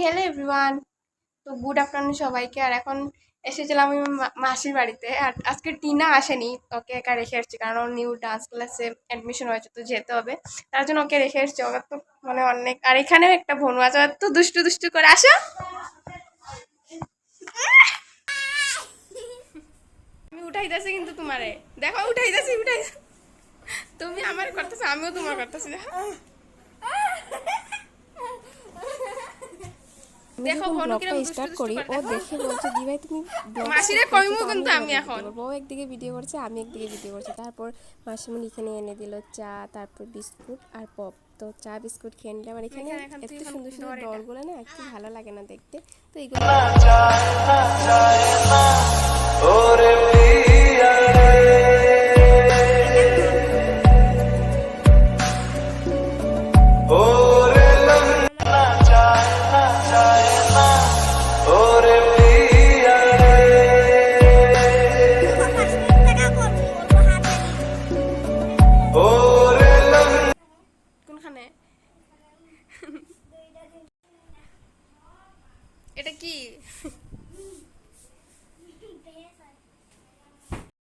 Hello everyone. তো good afternoon সবাইকে। আর এখন এসেছিলাম আমি মাসির বাড়িতে। আর আজকে টিনা আসেনি, ওকে একা রেখে এসেছি কারণ ওর নিউ ডান্স ক্লাসে অ্যাডমিশন হয়েছে, তো যেতে হবে। তার জন্য ওকে রেখে এসেছি। ওকে তো মানে অনেক, আর এখানেও একটা ভনু আছে, তো দুষ্টু দুষ্টু করে আসো। আমি উঠাইতেছি কিন্তু তোমারে, দেখো উঠাইতেছি। তুমি আমার করতেছো, আমিও তোমার করতেছি, দেখো। দেখো ভনু কিরকম দুষ্টু দুষ্টু করি করে, ও দেখো। দেখে বলছে দি ভাই তুমি ব্লগ মাসিরে স্টার্ট কইমু করেছো, তো কিন্তু আমিও আমি ভাবলাম এখন ভিডিও করবো। ও একদিকে ভিডিও করছে, আমি একদিকে ভিডিও করছি। তারপর মাসিমণি এখানে এনে দিল চা, তারপর বিস্কুট আর পপ। তো চা বিস্কুট খেয়ে নিলাম। আর এখানে এখন তুই এত এখন সুন্দর সুন্দর ধর এটা। ডলগুলো না একটু ভালো লাগে না দেখতে, তো এগুলো কোনখানে এটা কি?